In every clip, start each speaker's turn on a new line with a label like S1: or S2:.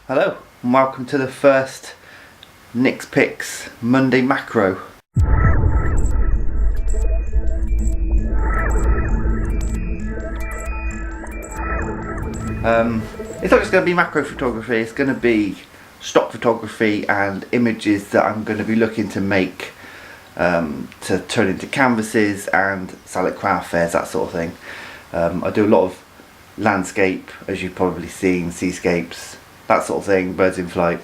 S1: Hello and welcome to the first Nick's Picks Monday macro. It's not just going to be macro photography, it's going to be stock photography and images that I'm going to be looking to make to turn into canvases and sell at craft fairs, that sort of thing. I do a lot of landscape, as you've probably seen, seascapes, that sort of thing, birds in flight.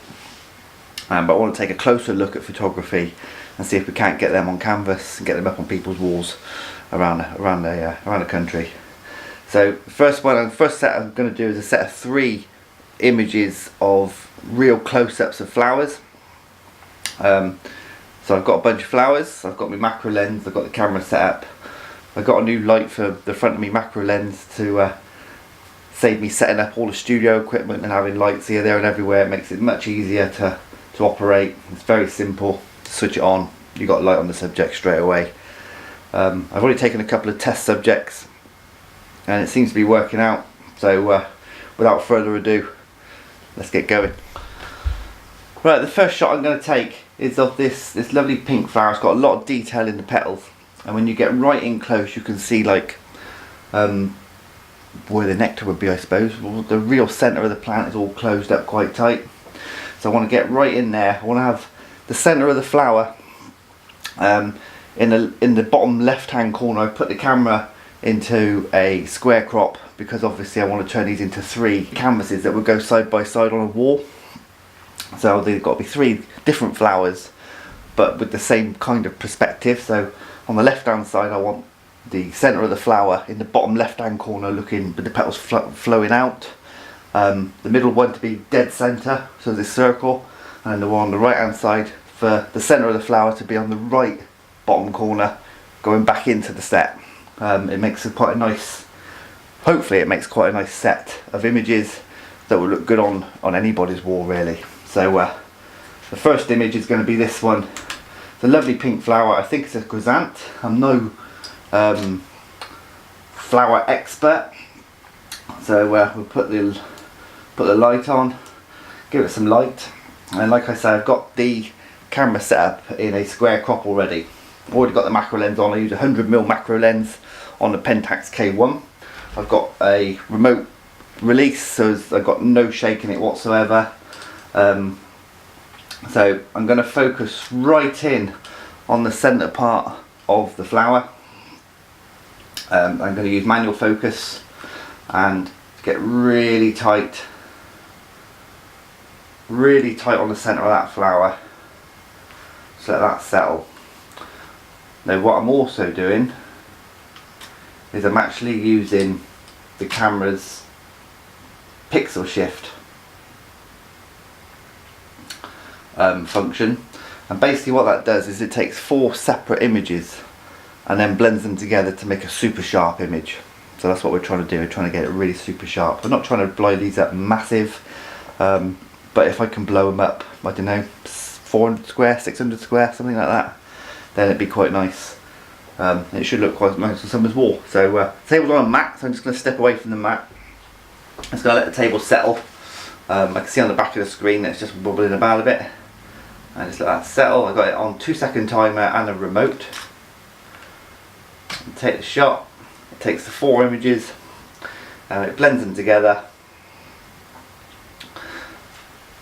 S1: But I want to take a closer look at photography and see if we can't get them on canvas and get them up on people's walls around the country. So the first set I'm going to do is a set of 3 images of real close-ups of flowers. So I've got a bunch of flowers, I've got my macro lens, I've got the camera set up. I've got a new light for the front of my macro lens to save me setting up all the studio equipment and having lights here, there and everywhere. It makes it much easier to operate. It's very simple. Switch it on, you got light on the subject straight away. I've already taken a couple of test subjects and it seems to be working out, so without further ado, let's get going. Right, the first shot I'm going to take is of this lovely pink flower. It's got a lot of detail in the petals, and when you get right in close you can see like where the nectar would be, I suppose. Well, the real centre of the plant is all closed up quite tight, so I want to get right in there. I want to have the centre of the flower in the bottom left hand corner. I put the camera into a square crop because obviously I want to turn these into 3 canvases that would go side by side on a wall. So they've got to be 3 different flowers but with the same kind of perspective. So on the left hand side I want the centre of the flower in the bottom left hand corner looking with the petals flowing out, the middle one to be dead centre, so this circle, and the one on the right hand side for the centre of the flower to be on the right bottom corner going back into the set. It makes quite a nice, hopefully it makes quite a nice set of images that will look good on anybody's wall really. So the first image is going to be this one. It's a lovely pink flower. I think it's a chrysanth. I'm no flower expert, so we'll put the light on, give it some light, and like I said, I've got the camera set up in a square crop already. Already got the macro lens on. I use a 100mm macro lens on the Pentax K1. I've got a remote release, so I've got no shake in it whatsoever. So I'm going to focus right in on the centre part of the flower. I'm going to use manual focus and get really tight on the centre of that flower, so let that settle. Now what I'm also doing is I'm actually using the camera's pixel shift function, and basically what that does is it takes 4 separate images and then blends them together to make a super sharp image. So that's what we're trying to do. We're trying to get it really super sharp. We're not trying to blow these up massive, but if I can blow them up, I don't know, 400 square, 600 square, something like that, then it'd be quite nice. It should look quite nice on someone's wall. So table's on a mat, so I'm just going to step away from the mat. I'm just going to let the table settle. I can see on the back of the screen that it's just wobbling about a bit. And just let that settle. I've got it on 2-second timer and a remote. Take the shot. It takes the 4 images and it blends them together,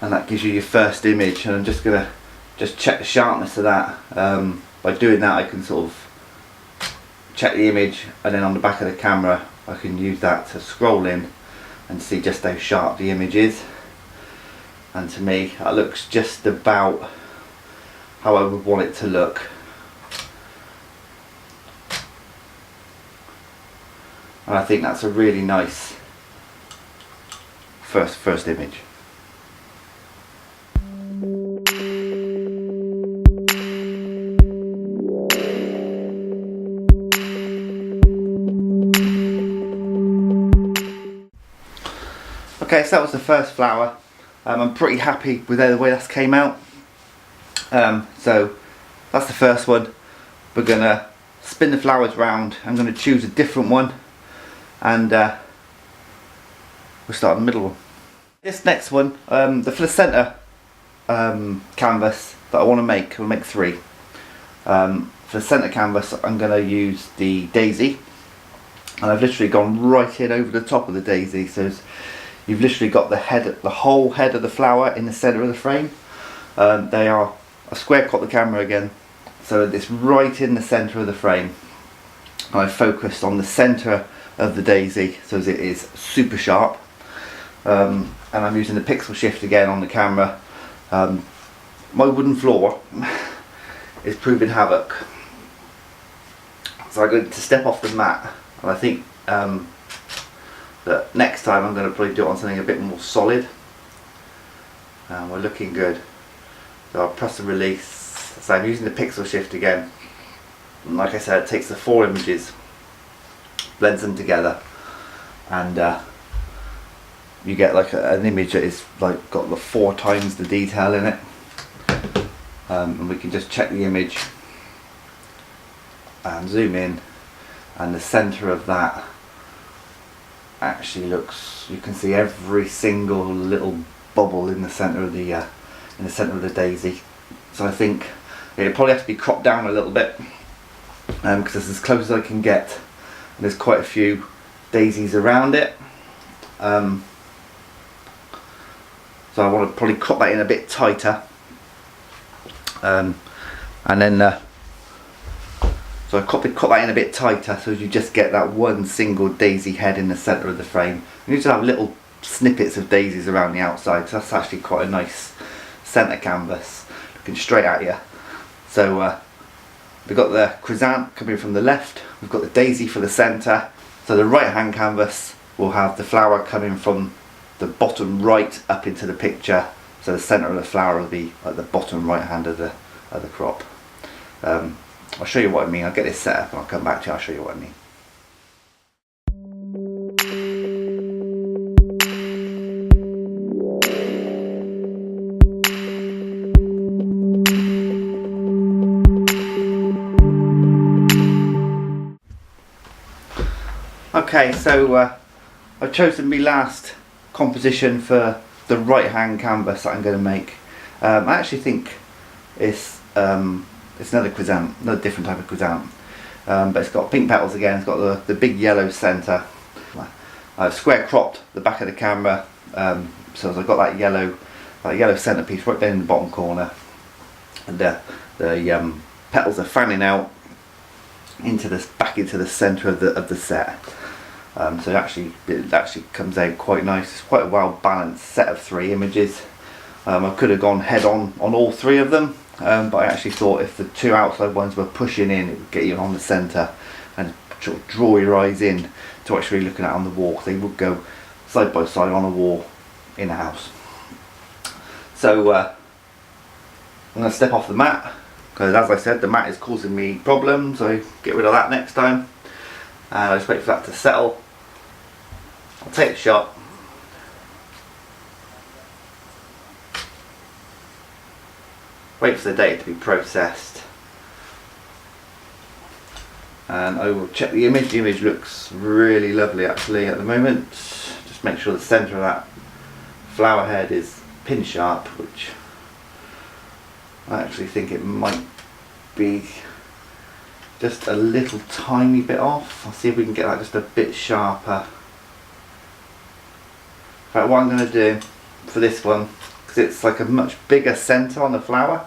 S1: and that gives you your first image. And I'm just going to check the sharpness of that. By doing that I can sort of check the image, and then on the back of the camera I can use that to scroll in and see just how sharp the image is. And to me that looks just about how I would want it to look. And I think that's a really nice first image. Okay, so that was the first flower. I'm pretty happy with the way that came out. So that's the first one. We're gonna spin the flowers round. I'm gonna choose a different one, and we'll start in the middle one. This next one, for the centre canvas that I want to make, I'll make 3. For the centre canvas I'm going to use the daisy, and I've literally gone right in over the top of the daisy, so you've literally got the whole head of the flower in the centre of the frame. They are, I square cut the camera again, so it's right in the centre of the frame. I focused on the centre of the daisy so as it is super sharp, and I'm using the pixel shift again on the camera. My wooden floor is proving havoc, so I'm going to step off the mat, and I think that next time I'm going to probably do it on something a bit more solid. We're looking good, so I'll press the release. So I'm using the pixel shift again, and like I said, it takes the 4 images, blends them together, and you get like an image that is like got the 4 times the detail in it. And we can just check the image and zoom in, and the centre of that actually looks, you can see every single little bubble in the centre of the daisy. So I think it probably has to be cropped down a little bit, because it's as close as I can get, and there's quite a few daisies around it. So I want to probably crop that in a bit tighter, and then so I cut that in a bit tighter so you just get that one single daisy head in the centre of the frame. You need to have little snippets of daisies around the outside, so that's actually quite a nice centre canvas looking straight at you. So we've got the chrysanthemum coming from the left, we've got the daisy for the centre, so the right hand canvas will have the flower coming from the bottom right up into the picture, so the centre of the flower will be at the bottom right hand of the crop. I'll show you what I mean. I'll get this set up and I'll come back to you, I'll show you what I mean. Okay, so I've chosen my last composition for the right hand canvas that I'm going to make. I actually think it's another chrysanthemum, another different type of chrysanthemum, but it's got pink petals again. It's got the big yellow centre. I've square cropped the back of the camera, so I've got that yellow centrepiece right down in the bottom corner, and the petals are fanning out back into the centre of the set. So it actually comes out quite nice. It's quite a well balanced set of 3 images. I could have gone head on all 3 of them, but I actually thought if the 2 outside ones were pushing in, it would get you on the centre and sort of draw your eyes in to actually looking at on the wall. They would go side by side on a wall in a house. So I'm going to step off the mat, because as I said, the mat is causing me problems, so get rid of that next time. And I'll just wait for that to settle. I'll take a shot. Wait for the data to be processed, and I will check the image. The image looks really lovely actually at the moment. Just make sure the centre of that flower head is pin sharp, which I actually think it might be just a little tiny bit off. I'll see if we can get that just a bit sharper. In fact, what I'm going to do for this one, because it's like a much bigger centre on the flower,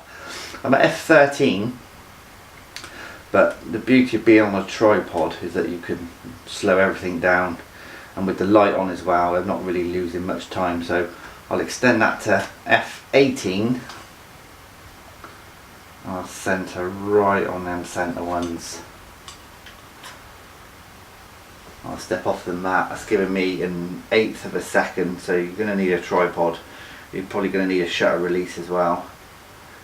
S1: I'm at f13, but the beauty of being on a tripod is that you can slow everything down, and with the light on as well, I'm not really losing much time, so I'll extend that to f18. I'll centre right on them centre ones. I'll step off the mat. That's giving me an 1/8 of a second, so you're going to need a tripod. You're probably going to need a shutter release as well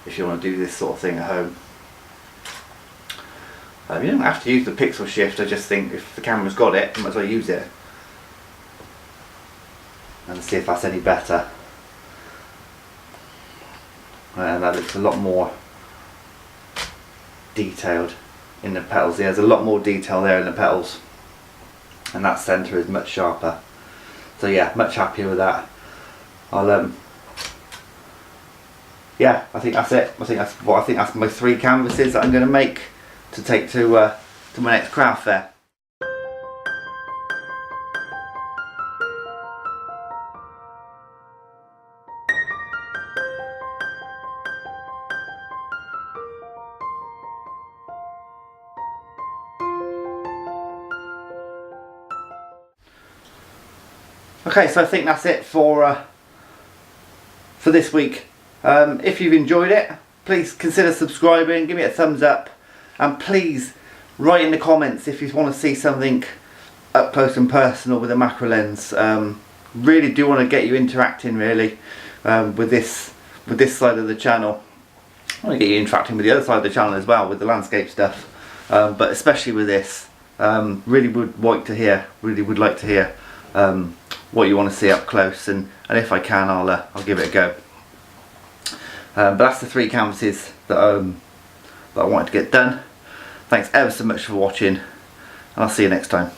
S1: if you want to do this sort of thing at home. You don't have to use the pixel shift. I just think if the camera's got it, you might as well use it and see if that's any better. And that looks a lot more detailed in the petals. There's a lot more detail there in the petals, and that centre is much sharper. So yeah, much happier with that. I'll yeah, I think that's it. I think that's my 3 canvases that I'm going to make to take to my next craft fair. Okay, so I think that's it for this week. If you've enjoyed it, please consider subscribing, give me a thumbs up, and please write in the comments if you want to see something up close and personal with a macro lens. Really do want to get you interacting really with this side of the channel. I want to get you interacting with the other side of the channel as well, with the landscape stuff, but especially with this. Really would like to hear what you want to see up close, and if I can, I'll give it a go. But that's the 3 canvases that I wanted to get done. Thanks ever so much for watching, and I'll see you next time.